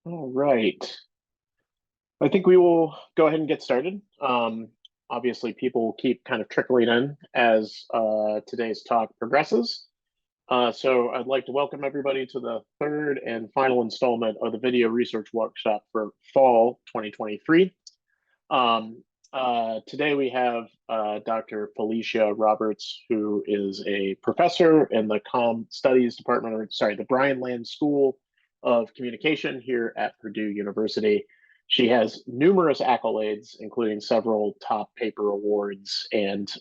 All right. I think we will go ahead and get started. Obviously, people will keep kind of trickling in as today's talk progresses. So I'd like to welcome everybody to the third and final installment of the video research workshop for fall 2023. Today we have Dr. Felicia Roberts, who is a professor in the Comm Studies Department, or sorry, the Brian Land School of Communication here at Purdue University. She has numerous accolades, including several top paper awards and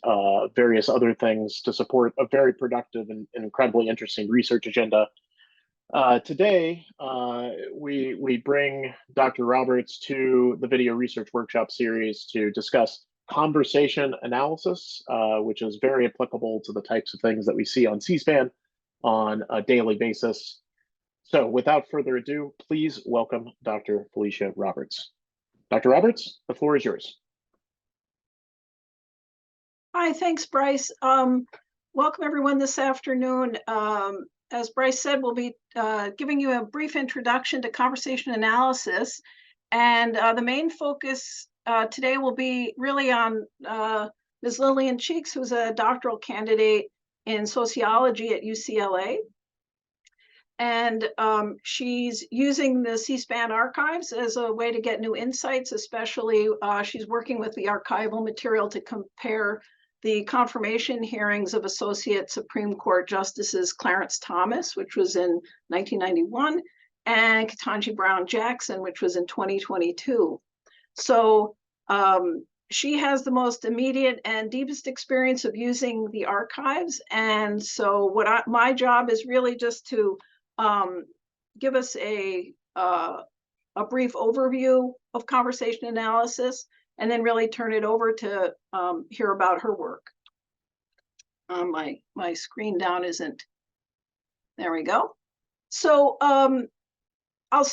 various other things to support a very productive and incredibly interesting research agenda. Today, we bring Dr. Roberts to the video research workshop series to discuss conversation analysis, which is very applicable to the types of things that we see on C-SPAN on a daily basis. So without further ado, please welcome Dr. Felicia Roberts. Dr. Roberts, the floor is yours. Hi, thanks, Bryce. Welcome everyone this afternoon. As Bryce said, we'll be giving you a brief introduction to conversation analysis. And the main focus today will be really on Ms. Lillian Cheeks, who's a doctoral candidate in sociology at UCLA. And she's using the C-SPAN archives as a way to get new insights, especially she's working with the archival material to compare the confirmation hearings of Associate Supreme Court Justices Clarence Thomas, which was in 1991, and Ketanji Brown Jackson, which was in 2022. So she has the most immediate and deepest experience of using the archives. And so my job is really just to give us a brief overview of conversation analysis, and then really turn it over to hear about her work. My screen down isn't, there we go. So I'll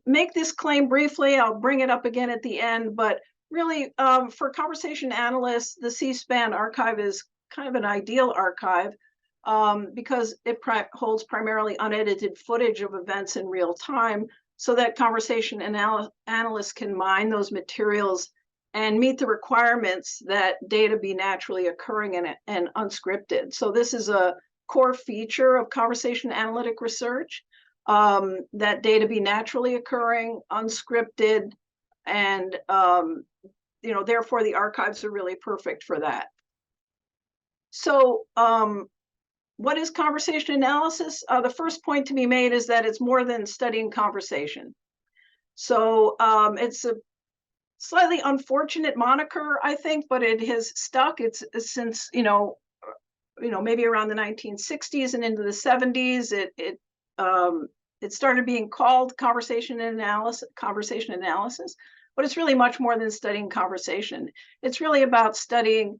make this claim briefly. I'll bring it up again at the end, but really for conversation analysts, the C-SPAN archive is kind of an ideal archive because it holds primarily unedited footage of events in real time, so that conversation analysts can mine those materials and meet the requirements that data be naturally occurring and unscripted. So this is a core feature of conversation analytic research, that data be naturally occurring, unscripted, and therefore the archives are really perfect for that. So what is conversation analysis? The first point to be made is that it's more than studying conversation. So it's a slightly unfortunate moniker, I think, but it has stuck. It's since maybe around the 1960s and into the 70s. It started being called conversation analysis, but it's really much more than studying conversation. It's really about studying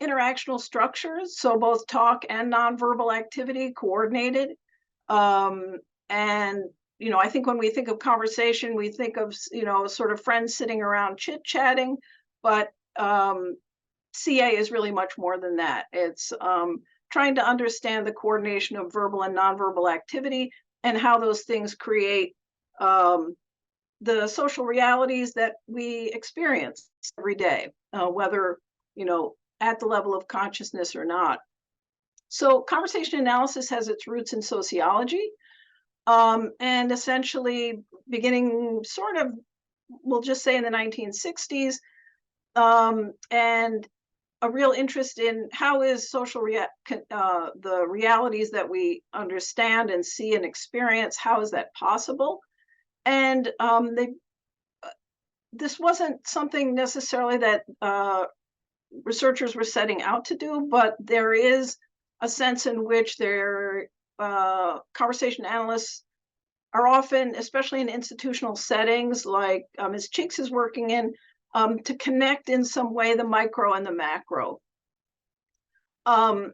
interactional structures, so both talk and nonverbal activity coordinated. And I think when we think of conversation, we think of sort of friends sitting around chit-chatting, but CA is really much more than that. It's trying to understand the coordination of verbal and nonverbal activity and how those things create the social realities that we experience every day, whether at the level of consciousness or not. So conversation analysis has its roots in sociology, and essentially beginning sort of, we'll just say in the 1960s, and a real interest in how is social the realities that we understand and see and experience, how is that possible? And this wasn't something necessarily that researchers were setting out to do, but there is a sense in which their conversation analysts are often, especially in institutional settings like Ms. Cheeks is working in, to connect in some way the micro and the macro. I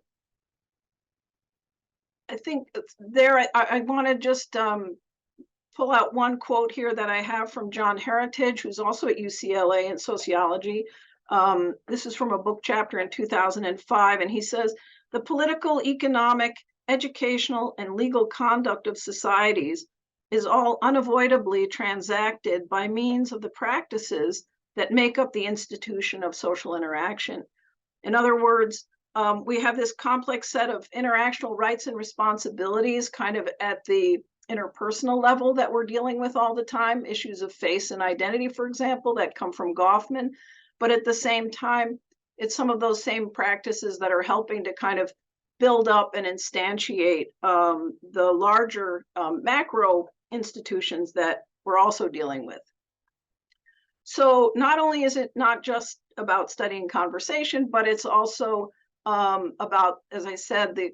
think there, I want to just pull out one quote here that I have from John Heritage, who's also at UCLA in sociology. This is from a book chapter in 2005, and he says, "The political, economic, educational, and legal conduct of societies is all unavoidably transacted by means of the practices that make up the institution of social interaction. In other words, we have this complex set of interactional rights and responsibilities kind of at the interpersonal level that we're dealing with all the time, issues of face and identity, for example, that come from Goffman. But at the same time, it's some of those same practices that are helping to kind of build up and instantiate the larger macro institutions that we're also dealing with. So not only is it not just about studying conversation, but it's also about, as I said, the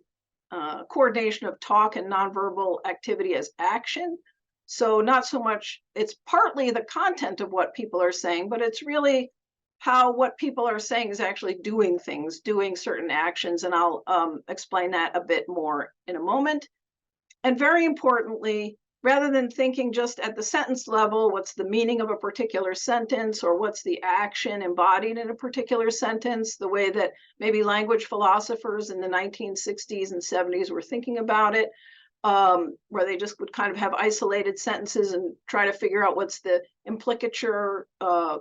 coordination of talk and nonverbal activity as action. So not so much, it's partly the content of what people are saying, but it's really how what people are saying is actually doing things, doing certain actions. And I'll explain that a bit more in a moment. And very importantly, rather than thinking just at the sentence level, what's the meaning of a particular sentence or what's the action embodied in a particular sentence, the way that maybe language philosophers in the 1960s and 70s were thinking about it, where they just would kind of have isolated sentences and try to figure out what's the implicature,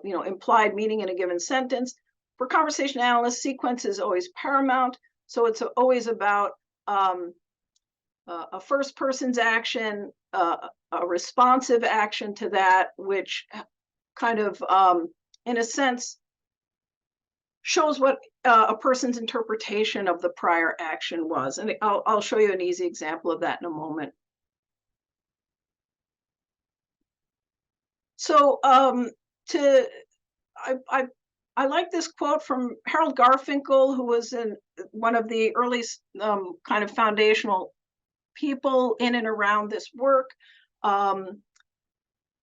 implied meaning in a given sentence. For conversation analysts, sequence is always paramount. So it's always about a first person's action, a responsive action to that, which kind of, in a sense, shows what a person's interpretation of the prior action was. And I'll show you an easy example of that in a moment. So I like this quote from Harold Garfinkel, who was in one of the early kind of foundational people in and around this work.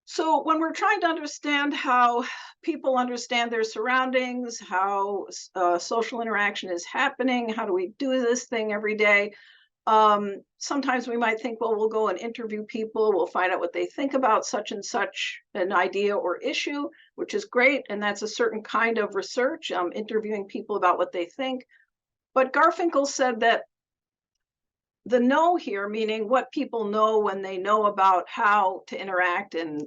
So when we're trying to understand how people understand their surroundings, how social interaction is happening, how do we do this thing every day? Sometimes we might think, well, we'll go and interview people, we'll find out what they think about such and such an idea or issue, which is great. And that's a certain kind of research, interviewing people about what they think. But Garfinkel said that the know here, meaning what people know when they know about how to interact and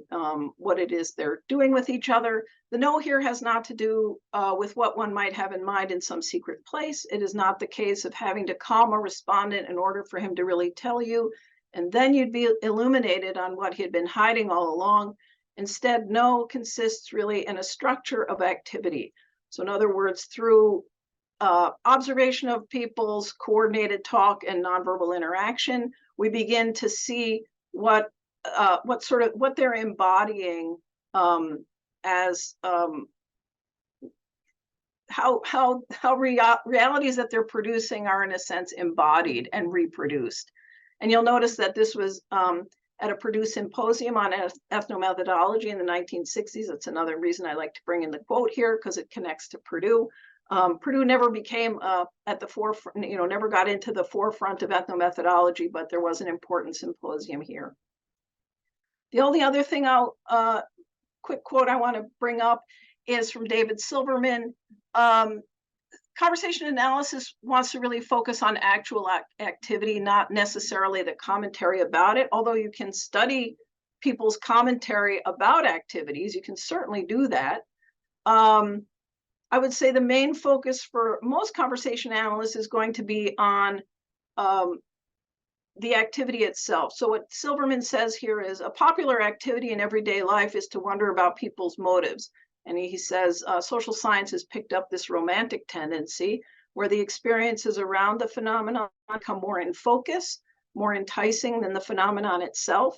what it is they're doing with each other. The know here has not to do with what one might have in mind in some secret place. It is not the case of having to calm a respondent in order for him to really tell you, and then you'd be illuminated on what he had been hiding all along. Instead, know consists really in a structure of activity. So in other words, through observation of people's coordinated talk and nonverbal interaction, we begin to see what they're embodying as how realities that they're producing are in a sense embodied and reproduced. And you'll notice that this was at a Purdue symposium on ethnomethodology in the 1960s. That's another reason I like to bring in the quote here, because it connects to Purdue. Purdue never became at the forefront, never got into the forefront of ethnomethodology, but there was an important symposium here. The only other thing quick quote I want to bring up is from David Silverman. Conversation analysis wants to really focus on actual activity, not necessarily the commentary about it, although you can study people's commentary about activities. You can certainly do that. I would say the main focus for most conversation analysts is going to be on the activity itself. So what Silverman says here is a popular activity in everyday life is to wonder about people's motives. And he says social science has picked up this romantic tendency where the experiences around the phenomenon become more in focus, more enticing than the phenomenon itself.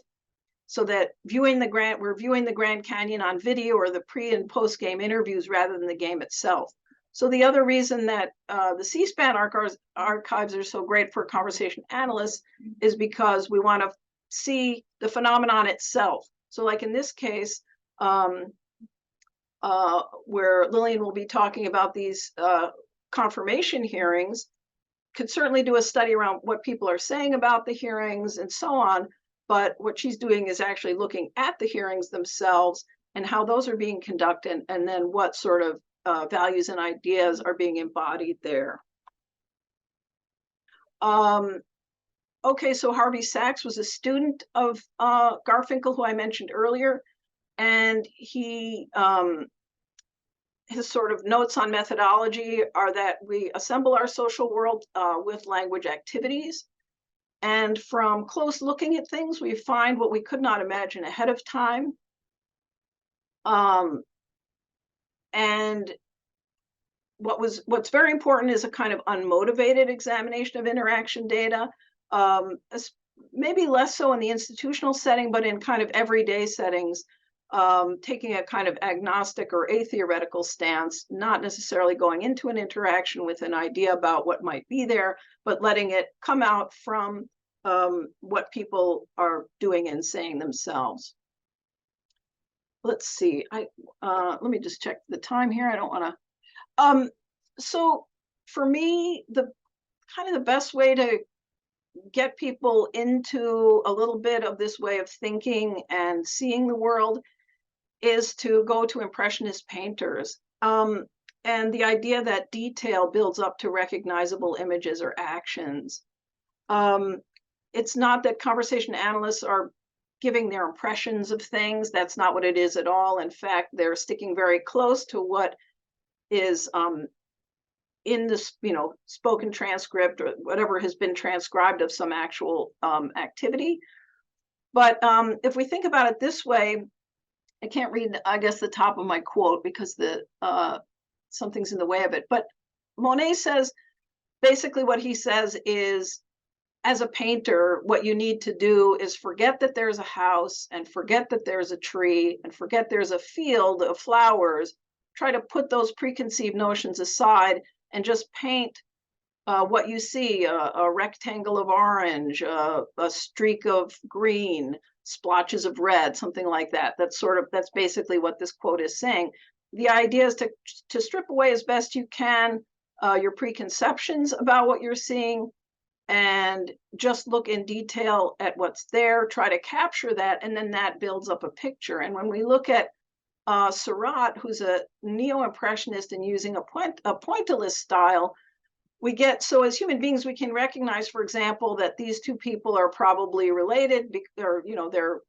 So that we're viewing the Grand Canyon on video or the pre and post game interviews rather than the game itself. So the other reason that the C-SPAN archives are so great for conversation analysts is because we want to see the phenomenon itself. So like in this case, where Lillian will be talking about these confirmation hearings, could certainly do a study around what people are saying about the hearings and so on. But what she's doing is actually looking at the hearings themselves and how those are being conducted, and then what sort of values and ideas are being embodied there. okay, so Harvey Sachs was a student of Garfinkel, who I mentioned earlier, and his sort of notes on methodology are that we assemble our social world with language activities. And from close looking at things, we find what we could not imagine ahead of time. And what's very important is a kind of unmotivated examination of interaction data, maybe less so in the institutional setting, but in kind of everyday settings, taking a kind of agnostic or atheoretical stance, not necessarily going into an interaction with an idea about what might be there, but letting it come out from what people are doing and saying themselves. Let's see, let me just check the time here. I don't want to. So for me, the kind of the best way to get people into a little bit of this way of thinking and seeing the world is to go to Impressionist painters. And the idea that detail builds up to recognizable images or actions. It's not that conversation analysts are giving their impressions of things. That's not what it is at all. In fact, they're sticking very close to what is in this, spoken transcript or whatever has been transcribed of some actual activity. But if we think about it this way, I can't read, I guess, the top of my quote because something's in the way of it. But Monet says, basically what he says is, as a painter, what you need to do is forget that there's a house and forget that there's a tree and forget there's a field of flowers. Try to put those preconceived notions aside and just paint what you see, a rectangle of orange, a streak of green, splotches of red, something like that. That's basically what this quote is saying. The idea is to strip away as best you can your preconceptions about what you're seeing and just look in detail at what's there, try to capture that, and then that builds up a picture. And when we look at Seurat, who's a neo-impressionist and using a pointillist style, we get, so as human beings, we can recognize, for example, that these two people are probably related, or, they're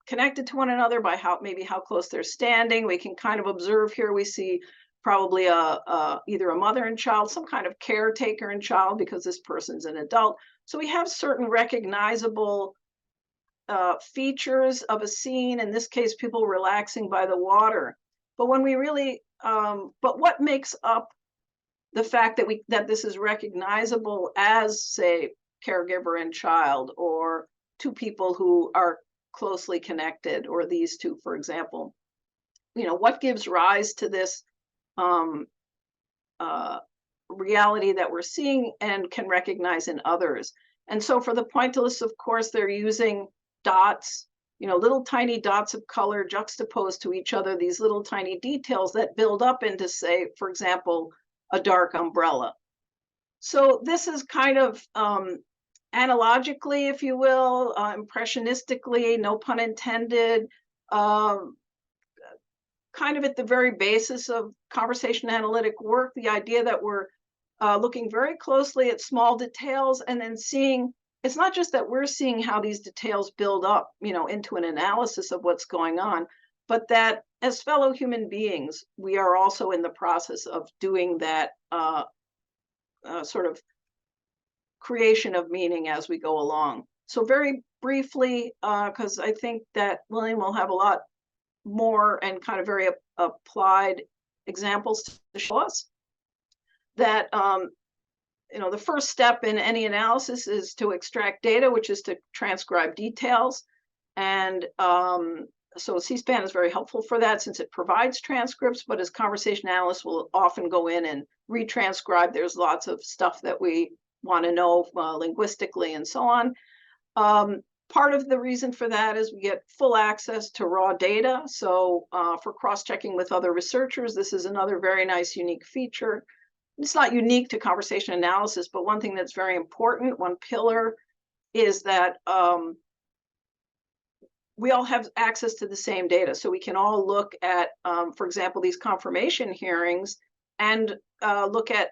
connected to one another by maybe how close they're standing. We can kind of observe here, we see probably either a mother and child, some kind of caretaker and child, because this person's an adult. So we have certain recognizable features of a scene, in this case, people relaxing by the water. But when we really, but what makes up the fact that this is recognizable as, say, caregiver and child, or two people who are closely connected, or these two, for example, what gives rise to this reality that we're seeing and can recognize in others? And so for the pointillists, of course, they're using dots, little tiny dots of color juxtaposed to each other, these little tiny details that build up into, say, for example, a dark umbrella. So this is kind of analogically, if you will, impressionistically, no pun intended, kind of at the very basis of conversation analytic work, the idea that we're looking very closely at small details and then seeing, it's not just that we're seeing how these details build up, into an analysis of what's going on, but that as fellow human beings, we are also in the process of doing that sort of creation of meaning as we go along. So very briefly, because I think that William will have a lot more and kind of very applied examples to show us that the first step in any analysis is to extract data, which is to transcribe details. And so C-SPAN is very helpful for that since it provides transcripts, but as conversation analysts will often go in and retranscribe. There's lots of stuff that we want to know linguistically and so on. Part of the reason for that is we get full access to raw data. So for cross-checking with other researchers, this is another very nice, unique feature. It's not unique to conversation analysis, but one thing that's very important, one pillar, is that we all have access to the same data. So we can all look at, for example, these confirmation hearings and look at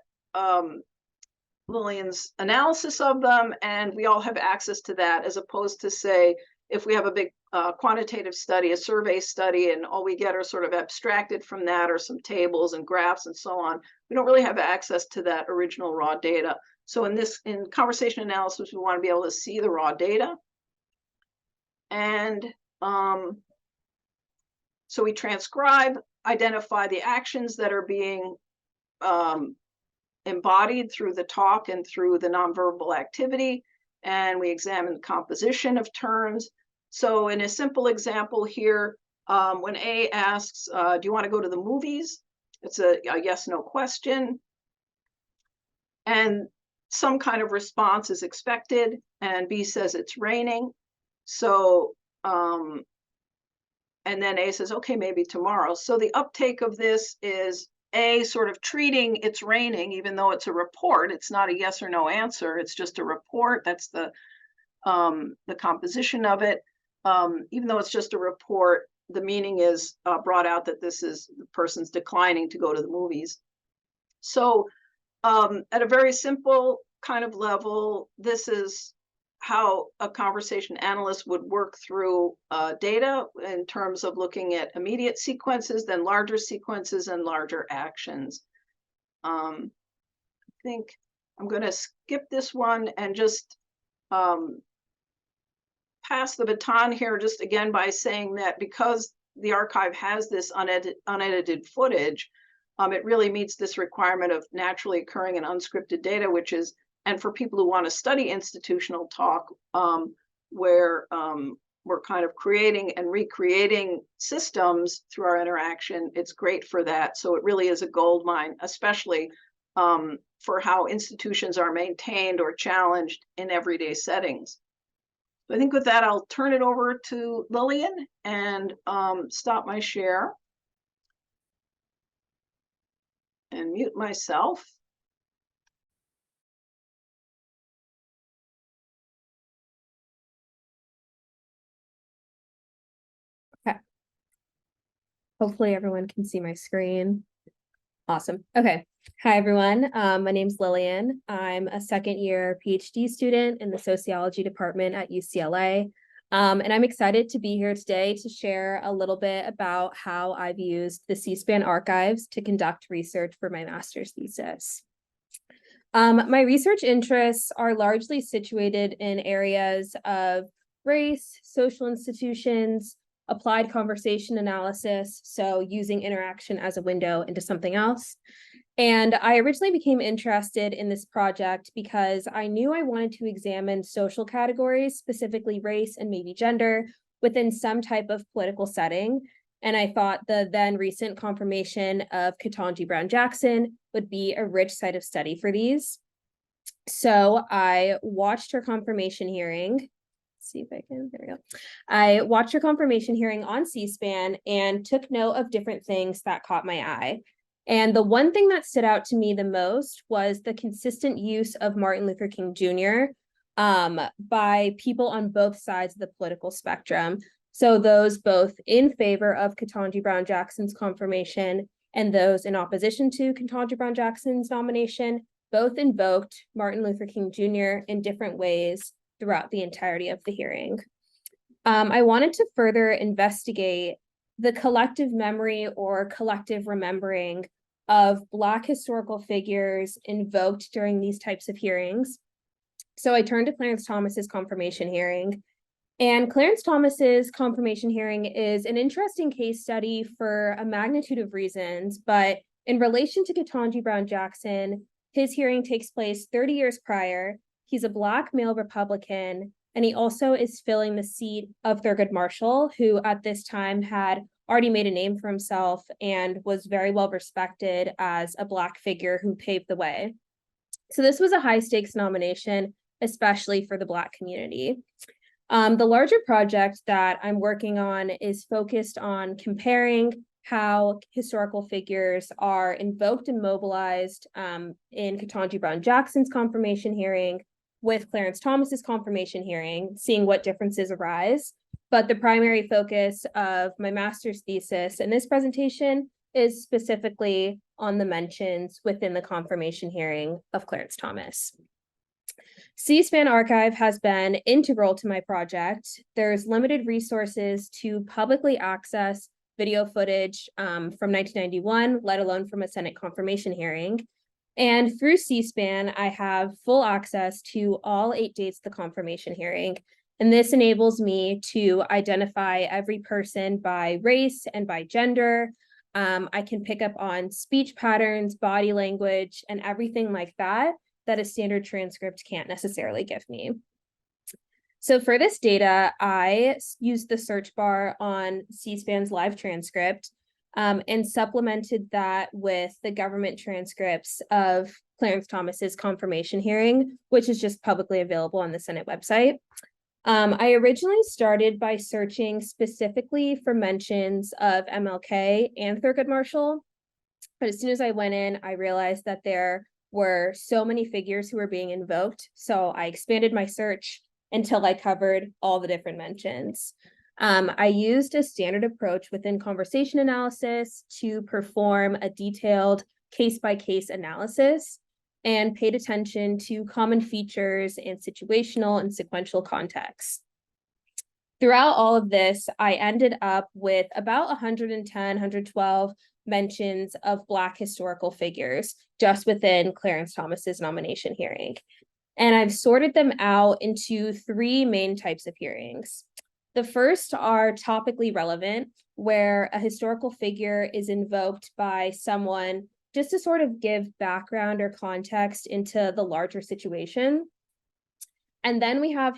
Lillian's analysis of them, and we all have access to that, as opposed to, say, if we have a big quantitative study, a survey study, and all we get are sort of abstracted from that, or some tables and graphs and so on. We don't really have access to that original raw data. So in conversation analysis, we want to be able to see the raw data. And so we transcribe, identify the actions that are being embodied through the talk and through the nonverbal activity, and we examine the composition of terms. So in a simple example here, when A asks, do you want to go to the movies? It's a yes/no question. And some kind of response is expected, and B says it's raining. So, and then A says, okay, maybe tomorrow. So the uptake of this is A sort of treating it's raining, even though it's a report. It's not a yes or no answer. It's just a report. That's the composition of it. Even though it's just a report, the meaning is brought out that this is the person's declining to go to the movies. So at a very simple kind of level, this is how a conversation analyst would work through data in terms of looking at immediate sequences, then larger sequences and larger actions. I think I'm going to skip this one and just pass the baton here, just again by saying that because the archive has this unedited footage, it really meets this requirement of naturally occurring and unscripted data, which is, and for people who want to study institutional talk, where we're kind of creating and recreating systems through our interaction, it's great for that. So it really is a gold mine, especially for how institutions are maintained or challenged in everyday settings. I think with that, I'll turn it over to Lillian and stop my share and mute myself. Okay. Hopefully everyone can see my screen. Awesome. Okay. Hi, everyone. My name's Lillian. I'm a second-year PhD student in the sociology department at UCLA. And I'm excited to be here today to share a little bit about how I've used the C-SPAN archives to conduct research for my master's thesis. My research interests are largely situated in areas of race, social institutions, applied conversation analysis, so using interaction as a window into something else. And I originally became interested in this project because I knew I wanted to examine social categories, specifically race and maybe gender, within some type of political setting. And I thought the then recent confirmation of Ketanji Brown Jackson would be a rich site of study for these. So I watched her confirmation hearing. Let's see if I can, there we go. I watched her confirmation hearing on C-SPAN and took note of different things that caught my eye. And the one thing that stood out to me the most was the consistent use of Martin Luther King Jr. By people on both sides of the political spectrum. So those both in favor of Ketanji Brown Jackson's confirmation and those in opposition to Ketanji Brown Jackson's nomination, both invoked Martin Luther King Jr. in different ways throughout the entirety of the hearing. I wanted to further investigate the collective memory or collective remembering of Black historical figures invoked during these types of hearings. So I turned to Clarence Thomas's confirmation hearing. And Clarence Thomas's confirmation hearing is an interesting case study for a magnitude of reasons, but in relation to Ketanji Brown Jackson, his hearing takes place 30 years prior. He's a Black male Republican, and he also is filling the seat of Thurgood Marshall, who at this time had already made a name for himself and was very well respected as a Black figure who paved the way. So this was a high stakes nomination, especially for the Black community. The larger project that I'm working on is focused on comparing how historical figures are invoked and mobilized in Ketanji Brown Jackson's confirmation hearing with Clarence Thomas's confirmation hearing, seeing what differences arise. But the primary focus of my master's thesis in this presentation is specifically on the mentions within the confirmation hearing of Clarence Thomas. C-SPAN Archive has been integral to my project. There's limited resources to publicly access video footage from 1991, let alone from a Senate confirmation hearing. And through C-SPAN, I have full access to all 8 dates of the confirmation hearing. And this enables me to identify every person by race and by gender. I can pick up on speech patterns, body language, and everything like that a standard transcript can't necessarily give me. So for this data, I used the search bar on C-SPAN's live transcript and supplemented that with the government transcripts of Clarence Thomas's confirmation hearing, which is just publicly available on the Senate website. I originally started by searching specifically for mentions of MLK and Thurgood Marshall, but as soon as I went in, I realized that there were so many figures who were being invoked. So I expanded my search until I covered all the different mentions. I used a standard approach within conversation analysis to perform a detailed case-by-case analysis and paid attention to common features and situational and sequential contexts. Throughout all of this, I ended up with about 110, 112 mentions of Black historical figures just within Clarence Thomas's nomination hearing. And I've sorted them out into 3 main types of hearings. The first are topically relevant, where a historical figure is invoked by someone just to sort of give background or context into the larger situation. And then we have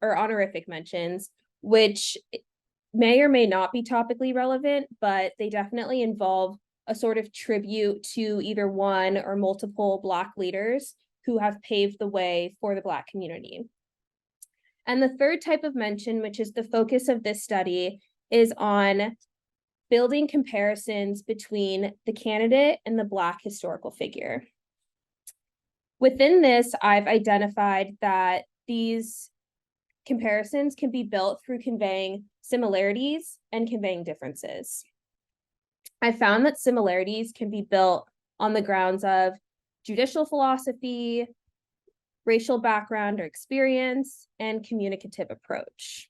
honorific mentions, which may or may not be topically relevant, but they definitely involve a sort of tribute to either one or multiple Black leaders who have paved the way for the Black community. And the third type of mention, which is the focus of this study, is on building comparisons between the candidate and the Black historical figure. Within this, I've identified that these comparisons can be built through conveying similarities and conveying differences. I found that similarities can be built on the grounds of judicial philosophy, racial background or experience, and communicative approach.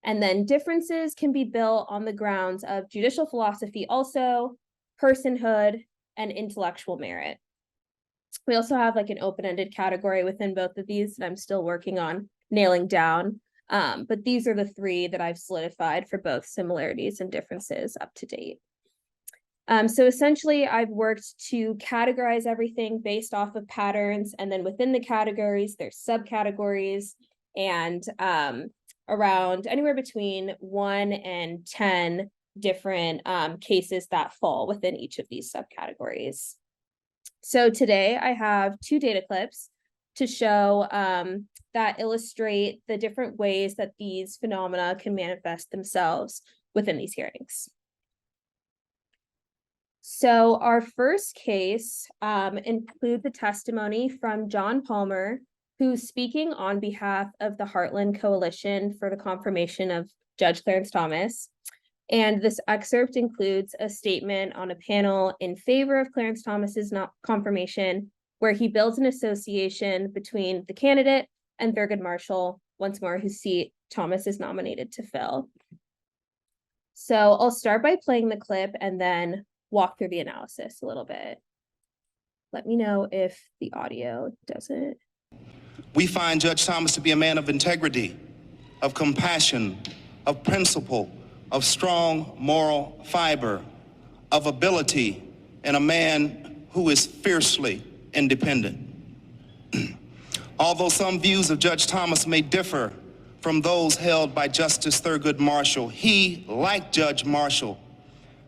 And then differences can be built on the grounds of judicial philosophy also, personhood, and intellectual merit. We also have like an open-ended category within both of these that I'm still working on nailing down. But these are the 3 that I've solidified for both similarities and differences up to date. So essentially, I've worked to categorize everything based off of patterns, and then within the categories, there's subcategories, and around anywhere between 1 and 10 different cases that fall within each of these subcategories. So today I have 2 data clips to show that illustrate the different ways that these phenomena can manifest themselves within these hearings. So our first case include the testimony from John Palmer, who's speaking on behalf of the Heartland Coalition for the confirmation of Judge Clarence Thomas. And this excerpt includes a statement on a panel in favor of Clarence Thomas's confirmation, where he builds an association between the candidate and Thurgood Marshall, once more, whose seat Thomas is nominated to fill. So I'll start by playing the clip and then walk through the analysis a little bit. Let me know if the audio doesn't. We find Judge Thomas to be a man of integrity, of compassion, of principle, of strong moral fiber, of ability, and a man who is fiercely independent. Although some views of Judge Thomas may differ from those held by Justice Thurgood Marshall, he, like Judge Marshall,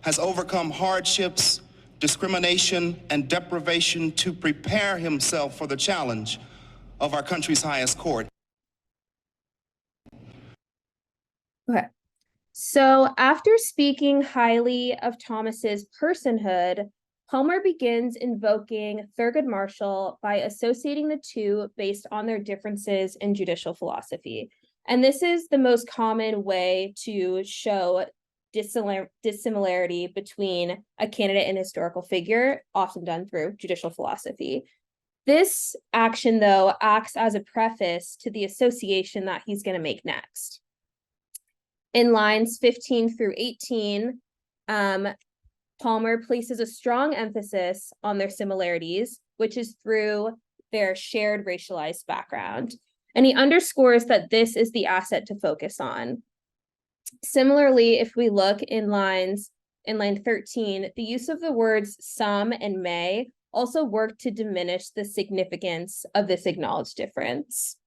has overcome hardships, discrimination, and deprivation to prepare himself for the challenge of our country's highest court. Okay. So after speaking highly of Thomas's personhood, Palmer begins invoking Thurgood Marshall by associating the two based on their differences in judicial philosophy. And this is the most common way to show dissimilarity between a candidate and historical figure, often done through judicial philosophy. This action, though, acts as a preface to the association that he's going to make next. In lines 15 through 18, Palmer places a strong emphasis on their similarities, which is through their shared racialized background. And he underscores that this is the asset to focus on. Similarly, if we look in line 13, the use of the words some and may also work to diminish the significance of this acknowledged difference.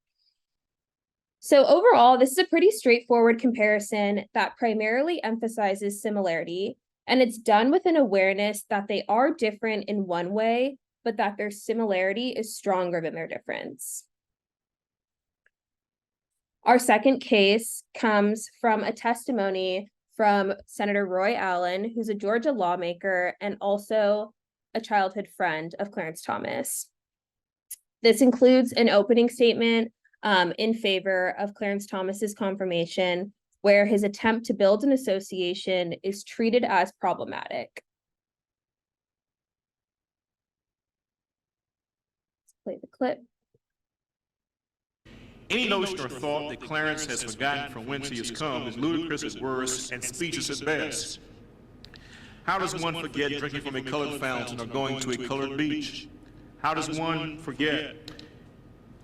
So overall, this is a pretty straightforward comparison that primarily emphasizes similarity, and it's done with an awareness that they are different in one way, but that their similarity is stronger than their difference. Our second case comes from a testimony from Senator Roy Allen, who's a Georgia lawmaker and also a childhood friend of Clarence Thomas. This includes an opening statement in favor of Clarence Thomas's confirmation, where his attempt to build an association is treated as problematic. Let's play the clip. Any notion or thought that Clarence has forgotten from whence he has come is ludicrous at worst and specious at best. How does one forget drinking from a colored fountain or going to a colored beach? How does one forget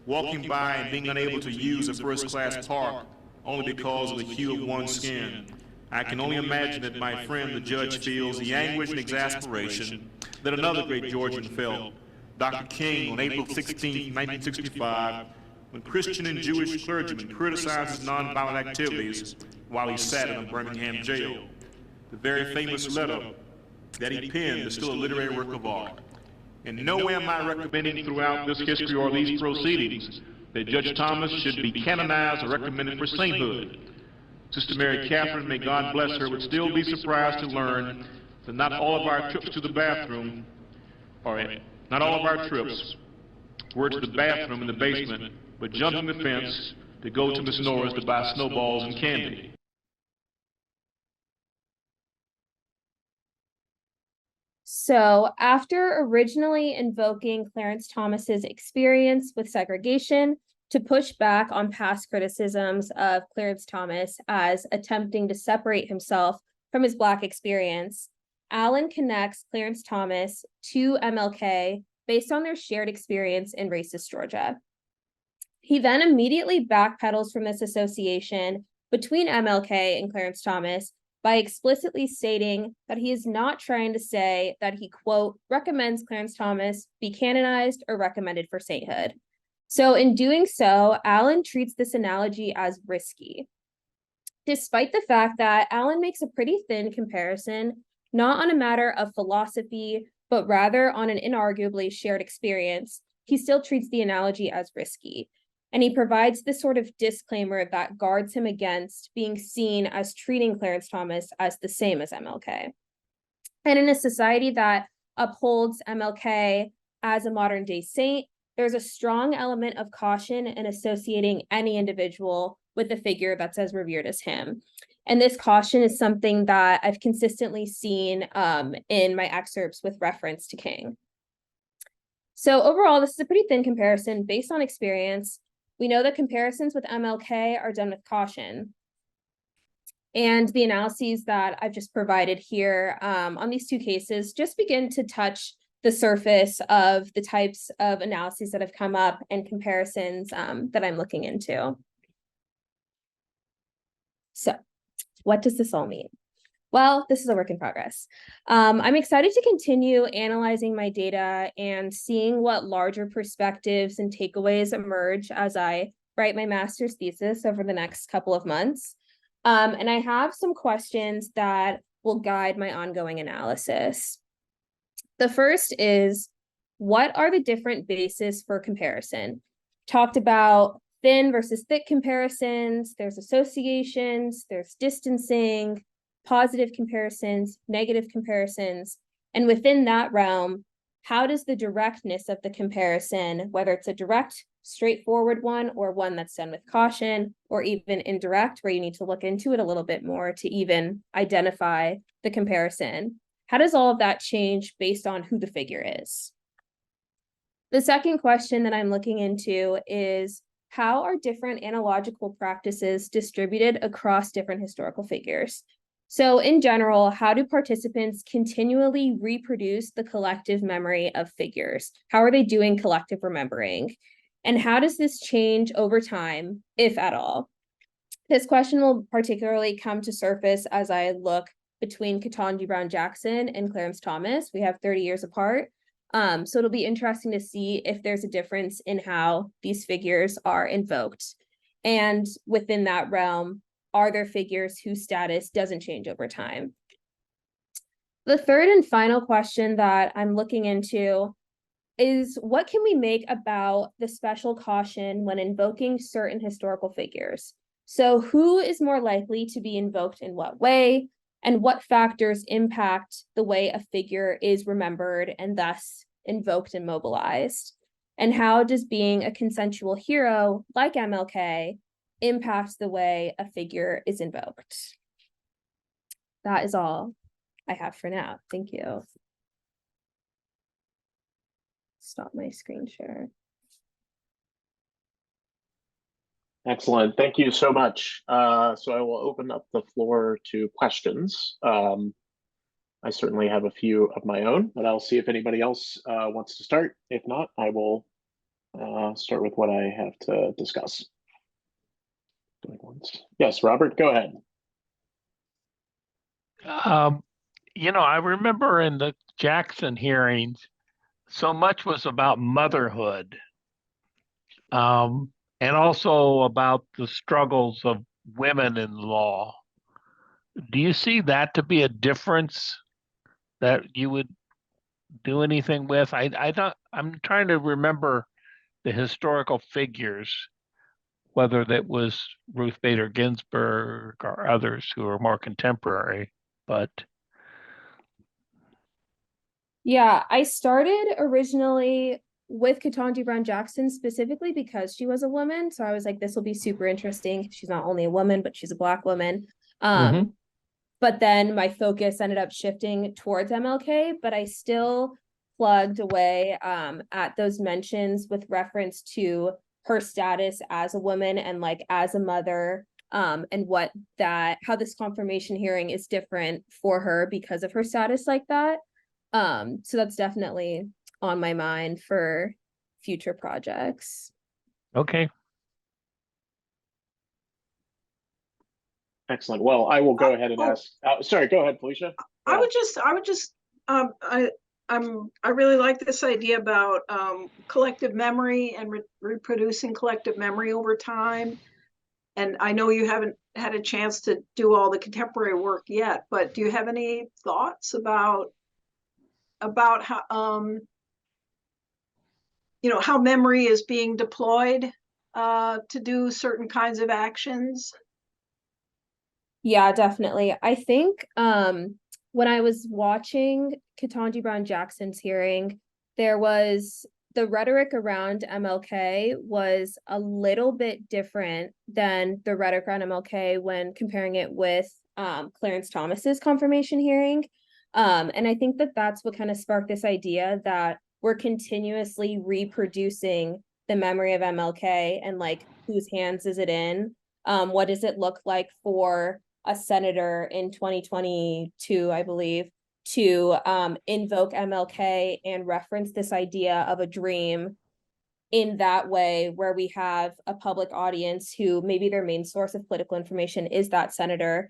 walking by and being unable to use a first-class park only because of the hue of one's skin? I can only imagine that my friend the judge feels the anguish and exasperation that another great Georgian felt, Dr. King, on April 16, 1965, when Christian and Jewish clergymen criticized his nonviolent activities while he sat in a Birmingham jail. The very famous letter that he penned is still a literary work of art. And nowhere am I recommending throughout this history or these proceedings that Judge Thomas should be canonized or recommended for sainthood. Sister Mary Catherine, may God bless her, would still be surprised to learn that not all of our trips to the bathroom, or not all of our trips were to the bathroom in the basement, but jumping the fence to go to Miss Nora's to buy snowballs and candy. So after originally invoking Clarence Thomas's experience with segregation to push back on past criticisms of Clarence Thomas as attempting to separate himself from his Black experience, Allen connects Clarence Thomas to MLK based on their shared experience in racist Georgia. He then immediately backpedals from this association between MLK and Clarence Thomas by explicitly stating that he is not trying to say that he, quote, recommends Clarence Thomas be canonized or recommended for sainthood. So in doing so, Allen treats this analogy as risky. Despite the fact that Allen makes a pretty thin comparison, not on a matter of philosophy, but rather on an inarguably shared experience, he still treats the analogy as risky. And he provides this sort of disclaimer that guards him against being seen as treating Clarence Thomas as the same as MLK. And in a society that upholds MLK as a modern day saint, there's a strong element of caution in associating any individual with a figure that's as revered as him. And this caution is something that I've consistently seen in my excerpts with reference to King. So overall, this is a pretty thin comparison based on experience. We know that comparisons with MLK are done with caution. And the analyses that I've just provided here on these two cases just begin to touch the surface of the types of analyses that have come up and comparisons that I'm looking into. So, what does this all mean? Well, this is a work in progress. I'm excited to continue analyzing my data and seeing what larger perspectives and takeaways emerge as I write my master's thesis over the next couple of months. And I have some questions that will guide my ongoing analysis. The first is, what are the different bases for comparison? Talked about thin versus thick comparisons, there's associations, there's distancing, positive comparisons, negative comparisons, and within that realm, how does the directness of the comparison, whether it's a direct straightforward one, or one that's done with caution, or even indirect, where you need to look into it a little bit more to even identify the comparison? How does all of that change based on who the figure is? The second question that I'm looking into is, how are different analogical practices distributed across different historical figures? So in general, how do participants continually reproduce the collective memory of figures? How are they doing collective remembering? And how does this change over time, if at all? This question will particularly come to surface as I look between Ketanji Brown Jackson and Clarence Thomas. We have 30 years apart. So it'll be interesting to see if there's a difference in how these figures are invoked. And within that realm, are there figures whose status doesn't change over time? The third and final question that I'm looking into is, what can we make about the special caution when invoking certain historical figures? So who is more likely to be invoked in what way, and what factors impact the way a figure is remembered and thus invoked and mobilized? And how does being a consensual hero like MLK impact the way a figure is invoked? That is all I have for now. Thank you. Stop my screen share. Excellent. Thank you so much. So I will open up the floor to questions. I certainly have a few of my own, but I'll see if anybody else wants to start. If not, I will start with what I have to discuss. Yes, Robert, go ahead. I remember in the Jackson hearings, so much was about motherhood, and also about the struggles of women in law. Do you see that to be a difference that you would do anything with? I'm trying to remember the historical figures, whether that was Ruth Bader Ginsburg or others who are more contemporary, but. Yeah, I started originally with Ketanji Brown Jackson specifically because she was a woman. So I was like, this will be super interesting. She's not only a woman, but she's a Black woman. But then my focus ended up shifting towards MLK, but I still plugged away at those mentions with reference to her status as a woman and like as a mother, and how this confirmation hearing is different for her because of her status like that. So that's definitely on my mind for future projects. Okay. Excellent. Well, I will go ahead and ask. Sorry, go ahead, Felicia. I really like this idea about collective memory and reproducing collective memory over time. And I know you haven't had a chance to do all the contemporary work yet, but do you have any thoughts about how how memory is being deployed to do certain kinds of actions? Yeah, definitely. I think when I was watching Ketanji Brown Jackson's hearing, there was the rhetoric around MLK was a little bit different than the rhetoric around MLK when comparing it with Clarence Thomas's confirmation hearing. And I think that that's what kind of sparked this idea that we're continuously reproducing the memory of MLK and like, whose hands is it in? What does it look like for a senator in 2022, I believe, to invoke MLK and reference this idea of a dream in that way, where we have a public audience who maybe their main source of political information is that senator.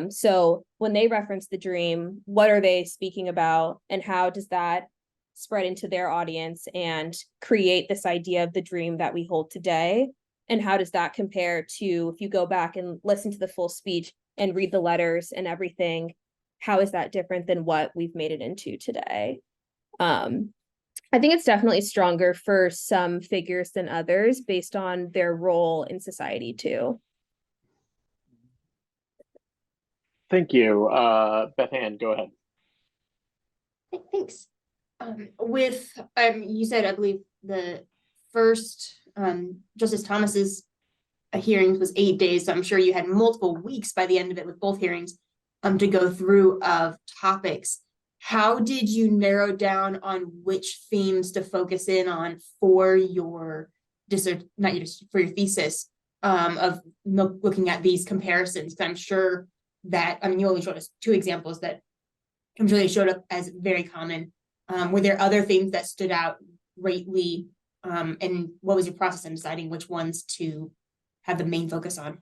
So when they reference the dream, what are they speaking about, and how does that spread into their audience and create this idea of the dream that we hold today? And how does that compare to, if you go back and listen to the full speech and read the letters and everything, how is that different than what we've made it into today? I think it's definitely stronger for some figures than others based on their role in society too. Thank you. Beth Ann, go ahead. Thanks. With you said, I believe the first Justice Thomas's hearings was 8 days, so I'm sure you had multiple weeks by the end of it with both hearings to go through of topics. How did you narrow down on which themes to focus in on for your for your thesis of looking at these comparisons? I'm sure that, I mean, you only showed us 2 examples that I'm sure they showed up as very common. Were there other themes that stood out greatly? And what was your process in deciding which ones to have the main focus on?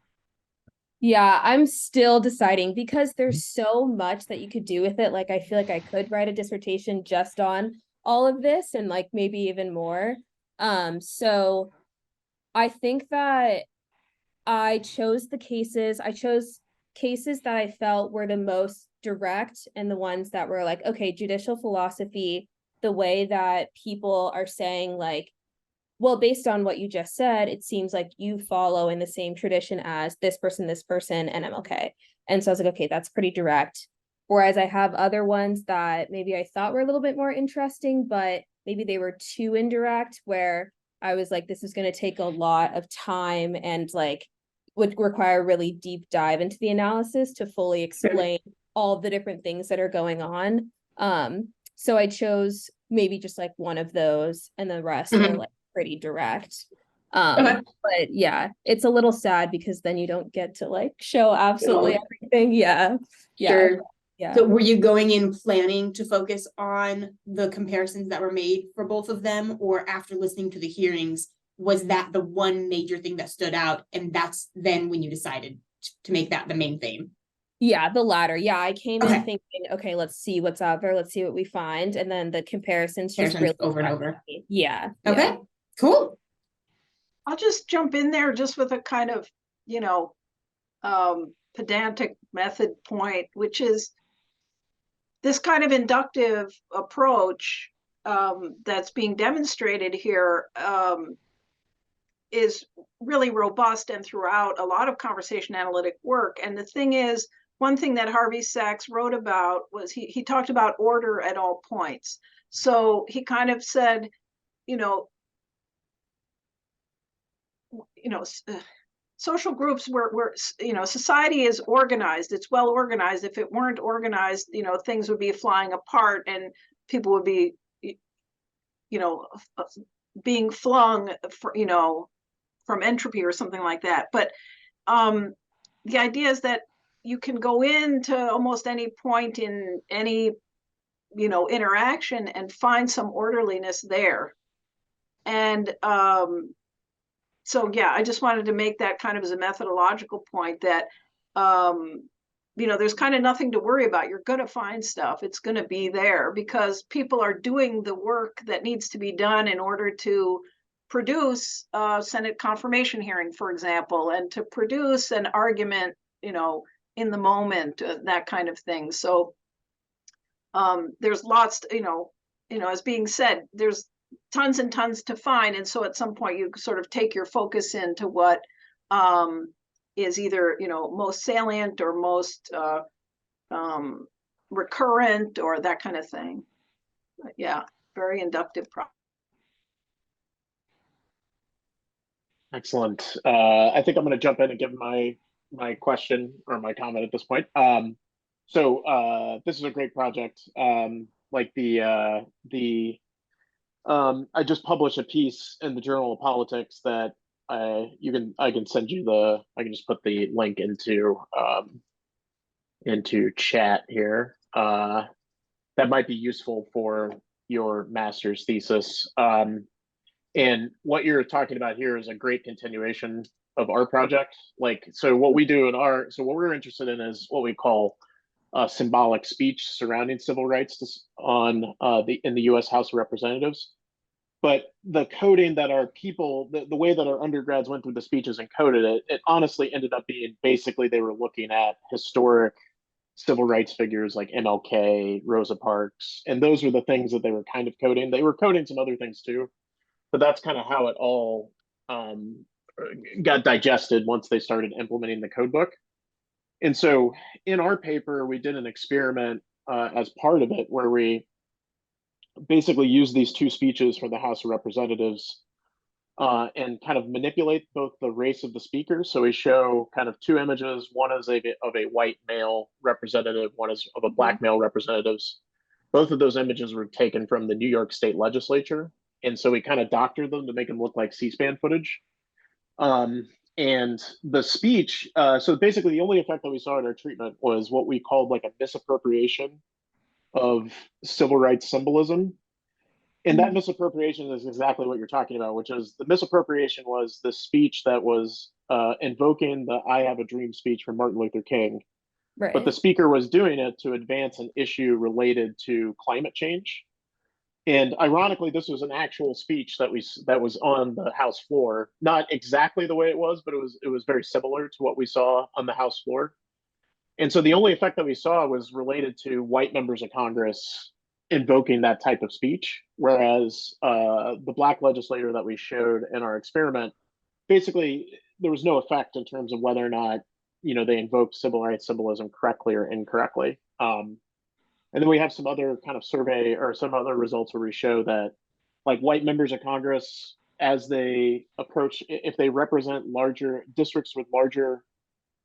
Yeah, I'm still deciding because there's so much that you could do with it. Like, I feel like I could write a dissertation just on all of this and like maybe even more. So I think that I chose cases that I felt were the most direct and the ones that were like, okay, judicial philosophy, the way that people are saying like, well, based on what you just said, it seems like you follow in the same tradition as this person, and MLK. And so I was like, okay, that's pretty direct. Whereas I have other ones that maybe I thought were a little bit more interesting, but maybe they were too indirect, where I was like, this is going to take a lot of time and like would require a really deep dive into the analysis to fully explain all the different things that are going on. So I chose maybe just like one of those, and the rest are like pretty direct. Okay. But yeah, it's a little sad because then you don't get to like show absolutely everything. Yeah. Sure. Yeah. So were you going in planning to focus on the comparisons that were made for both of them, or after listening to the hearings, was that the one major thing that stood out, and that's then when you decided to make that the main theme? Yeah, the latter. Yeah, I came in Okay. thinking, okay, let's see what's out there. Let's see what we find. And then the comparisons just really Over and over. Yeah. Okay, cool. I'll just jump in there just with a kind of, pedantic method point, which is this kind of inductive approach that's being demonstrated here is really robust and throughout a lot of conversation analytic work. And the thing is, one thing that Harvey Sachs wrote about was he talked about order at all points. So he kind of said, social groups were society is organized. It's well organized. If it weren't organized, things would be flying apart and people would be, being flung from entropy or something like that. But the idea is that you can go into almost any point in any interaction and find some orderliness there. And so yeah, I just wanted to make that kind of as a methodological point that there's kind of nothing to worry about. You're going to find stuff. It's going to be there because people are doing the work that needs to be done in order to produce a Senate confirmation hearing, for example, and to produce an argument, in the moment, that kind of thing. So there's lots, as being said, there's tons and tons to find. And so at some point you sort of take your focus into what is either, most salient or most recurrent or that kind of thing. But yeah, very inductive process. Excellent. I think I'm going to jump in and give my question or my comment at this point. So this is a great project. Like I just published a piece in the Journal of Politics that I can send you I can just put the link into chat here. That might be useful for your master's thesis. And what you're talking about here is a great continuation of our project. So what we do so what we're interested in is what we call symbolic speech surrounding civil rights in the U.S. House of Representatives. But the coding that our people, the way that our undergrads went through the speeches and coded it honestly ended up being basically they were looking at historic civil rights figures like MLK, Rosa Parks, and those were the things that they were kind of coding. They were coding some other things too, but that's kind of how it all got digested once they started implementing the code book. And so in our paper, we did an experiment as part of it where we basically used these 2 speeches for the House of Representatives and kind of manipulate both the race of the speaker. So we show kind of two images. One is of a white male representative, one is of a black male representatives. Both of those images were taken from the New York State Legislature. And so we kind of doctored them to make them look like C-SPAN footage. And the speech, so basically the only effect that we saw in our treatment was what we called like a misappropriation of civil rights symbolism. And that misappropriation is exactly what you're talking about, which is the misappropriation was the speech that was invoking the I Have a Dream speech from Martin Luther King. Right. But the speaker was doing it to advance an issue related to climate change. And ironically, this was an actual speech that was on the House floor. Not exactly the way it was, but it was very similar to what we saw on the House floor. And so the only effect that we saw was related to white members of Congress invoking that type of speech, whereas the black legislator that we showed in our experiment, basically there was no effect in terms of whether or not they invoked civil rights symbolism correctly or incorrectly. And then we have some other kind of survey or some other results where we show that like white members of Congress, as they approach, if they represent larger districts with larger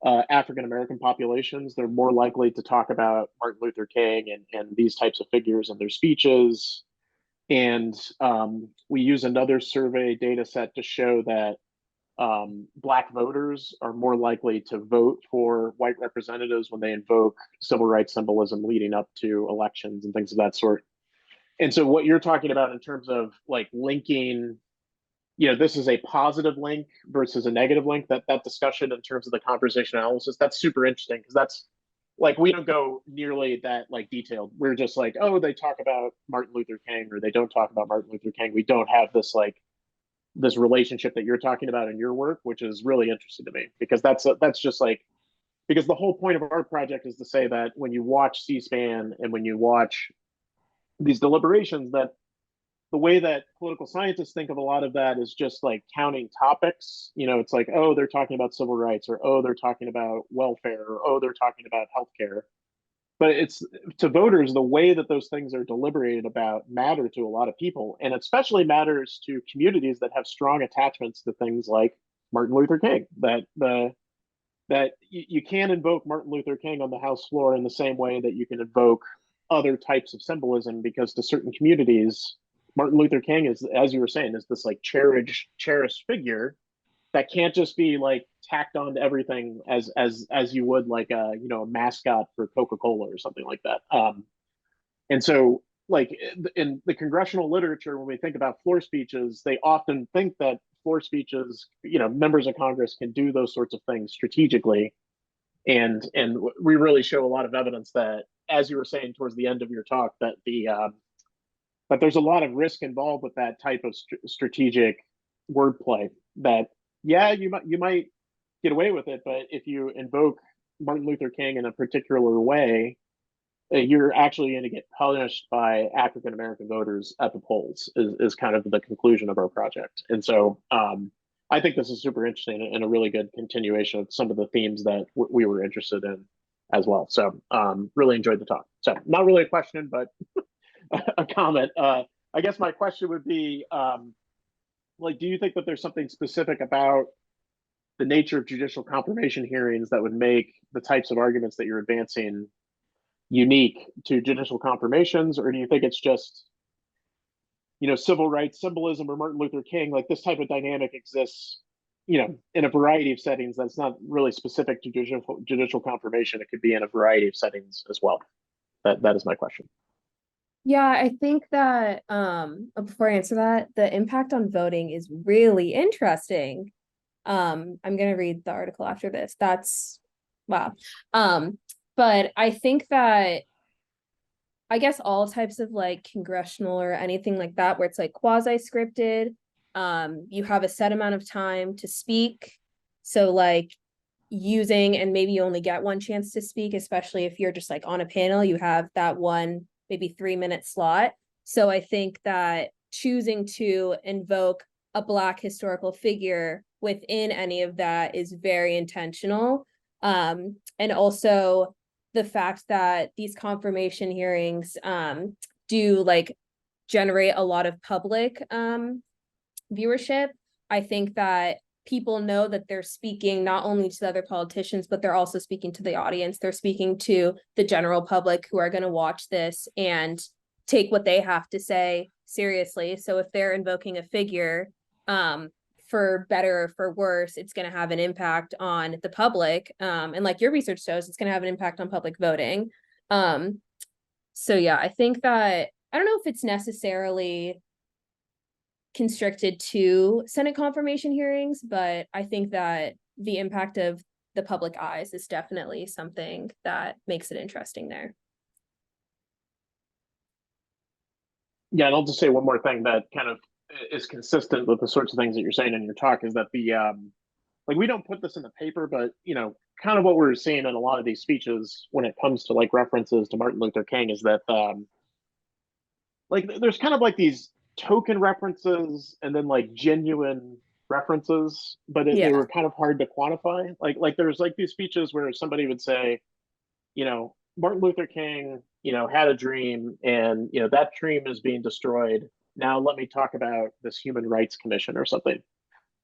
African-American populations, they're more likely to talk about Martin Luther King and these types of figures in their speeches. And we use another survey data set to show that black voters are more likely to vote for white representatives when they invoke civil rights symbolism leading up to elections and things of that sort. And so what you're talking about in terms of like linking, this is a positive link versus a negative link, that discussion in terms of the conversation analysis, that's super interesting because that's like, we don't go nearly that like detailed. We're just like, oh, they talk about Martin Luther King or they don't talk about Martin Luther King. We don't have this relationship that you're talking about in your work, which is really interesting to me because that's just like, because the whole point of our project is to say that when you watch C-SPAN and when you watch these deliberations, that the way that political scientists think of a lot of that is just like counting topics. It's like, oh, they're talking about civil rights, or oh, they're talking about welfare, or oh, they're talking about healthcare. But it's to voters, the way that those things are deliberated about matter to a lot of people, and especially matters to communities that have strong attachments to things like Martin Luther King. That you can't invoke Martin Luther King on the House floor in the same way that you can invoke other types of symbolism, because to certain communities, Martin Luther King is, as you were saying, is this like cherished figure that can't just be like tacked on to everything as you would like a mascot for Coca-Cola or something like that. And so like in the congressional literature, when we think about floor speeches, they often think that floor speeches, members of Congress can do those sorts of things strategically. And we really show a lot of evidence that, as you were saying towards the end of your talk, that but there's a lot of risk involved with that type of strategic wordplay. That you might get away with it, but if you invoke Martin Luther King in a particular way, you're actually going to get punished by African American voters at the polls. Is kind of the conclusion of our project. And so I think this is super interesting and a really good continuation of some of the themes that we were interested in as well. So really enjoyed the talk. So not really a question, but a comment. I guess my question would be, do you think that there's something specific about the nature of judicial confirmation hearings that would make the types of arguments that you're advancing unique to judicial confirmations? Or do you think it's just, civil rights symbolism or Martin Luther King, like this type of dynamic exists, in a variety of settings that's not really specific to judicial confirmation? It could be in a variety of settings as well. That is my question. Yeah, I think that before I answer that, the impact on voting is really interesting. I'm gonna read the article after this. That's wow. But I think that I guess all types of like congressional or anything like that where it's like quasi-scripted, you have a set amount of time to speak. So like using, and maybe you only get one chance to speak, especially if you're just like on a panel, you have that one maybe 3-minute slot. So I think that choosing to invoke a Black historical figure within any of that is very intentional. And also the fact that these confirmation hearings do like generate a lot of public viewership. I think that people know that they're speaking not only to the other politicians, but they're also speaking to the audience. They're speaking to the general public who are going to watch this and take what they have to say seriously. So if they're invoking a figure, for better or for worse, it's going to have an impact on the public. And like your research shows, it's going to have an impact on public voting. So yeah, I think that, I don't know if it's necessarily constricted to Senate confirmation hearings, but I think that the impact of the public eyes is definitely something that makes it interesting there. Yeah, and I'll just say one more thing that kind of is consistent with the sorts of things that you're saying in your talk is that the like, we don't put this in the paper, but kind of what we're seeing in a lot of these speeches when it comes to like references to Martin Luther King is that like there's kind of like these token references and then like genuine references, but they were kind of hard to quantify. Like there's like these speeches where somebody would say, Martin Luther King, had a dream, and that dream is being destroyed. Now let me talk about this Human Rights Commission or something.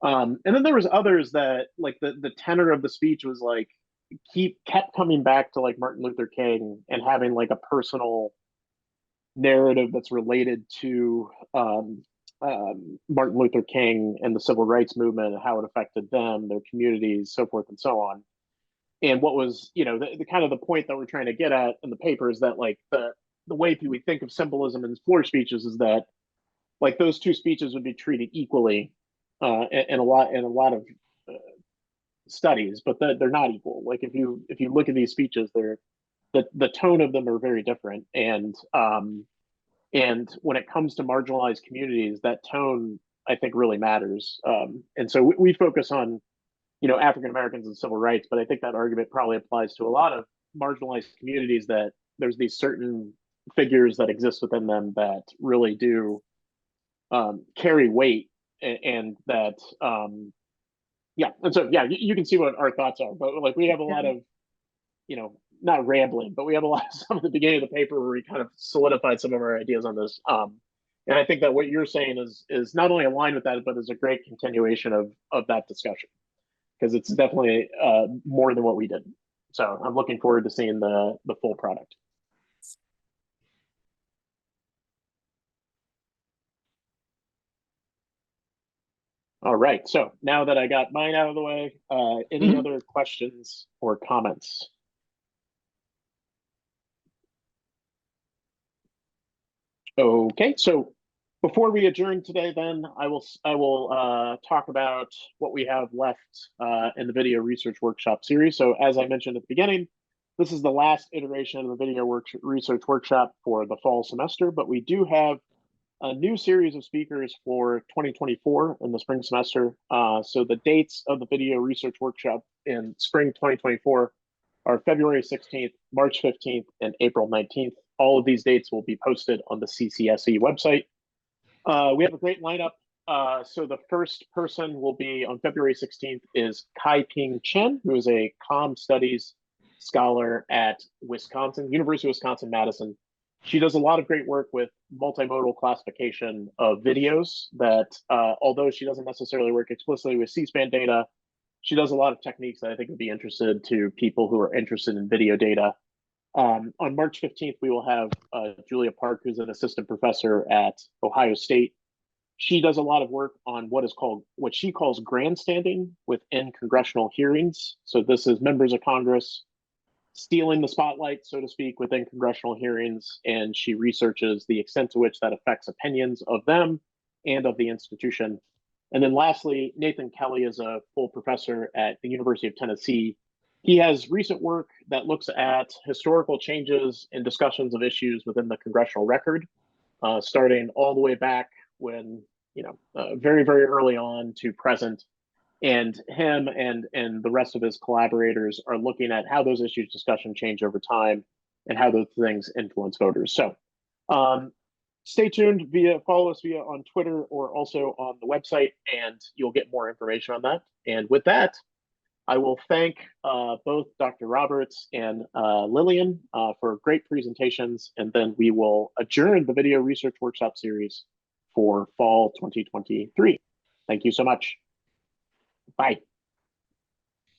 And then there was others that like the tenor of the speech was like kept coming back to like Martin Luther King and having like a personal narrative that's related to Martin Luther King and the civil rights movement and how it affected them, their communities, so forth and so on. And what was, the kind of the point that we're trying to get at in the paper is that like the way we think of symbolism in floor speeches is that like those two speeches would be treated equally in a lot of studies, but they're not equal. Like if you look at these speeches, they're the tone of them are very different, and when it comes to marginalized communities, that tone I think really matters. And so we focus on African Americans and civil rights, but I think that argument probably applies to a lot of marginalized communities, that there's these certain figures that exist within them that really do carry weight, and that yeah, and so yeah, you can see what our thoughts are, but like we have a lot of not rambling, but we have a lot of some at the beginning of the paper where we kind of solidified some of our ideas on this. And I think that what you're saying is not only aligned with that, but is a great continuation of that discussion, because it's definitely more than what we did. So I'm looking forward to seeing the full product. All right, so now that I got mine out of the way, any other questions or comments? Okay, so before we adjourn today, then I will talk about what we have left in the video research workshop series. So as I mentioned at the beginning, this is the last iteration of the video research workshop for the fall semester, but we do have a new series of speakers for 2024 in the spring semester. So the dates of the video research workshop in spring 2024 are February 16th, March 15th, and April 19th. All of these dates will be posted on the CCSE website. We have a great lineup. So the first person will be on February 16th is Kai-Ping Chen, who is a comm studies scholar at University of Wisconsin-Madison. She does a lot of great work with multimodal classification of videos that, although she doesn't necessarily work explicitly with C-SPAN data, she does a lot of techniques that I think would be interested to people who are interested in video data. On March 15th, we will have Julia Park, who's an assistant professor at Ohio State. She does a lot of work on what she calls grandstanding within congressional hearings. So this is members of Congress stealing the spotlight, so to speak, within congressional hearings, and she researches the extent to which that affects opinions of them and of the institution. And then lastly, Nathan Kelly is a full professor at the University of Tennessee. He has recent work that looks at historical changes and discussions of issues within the congressional record, starting all the way back when, very, very early on to present. And him and the rest of his collaborators are looking at how those issues discussion change over time and how those things influence voters. So stay tuned, follow us via on Twitter or also on the website, and you'll get more information on that. And with that, I will thank both Dr. Roberts and Lillian for great presentations, and then we will adjourn the video research workshop series for fall 2023. Thank you so much. Bye.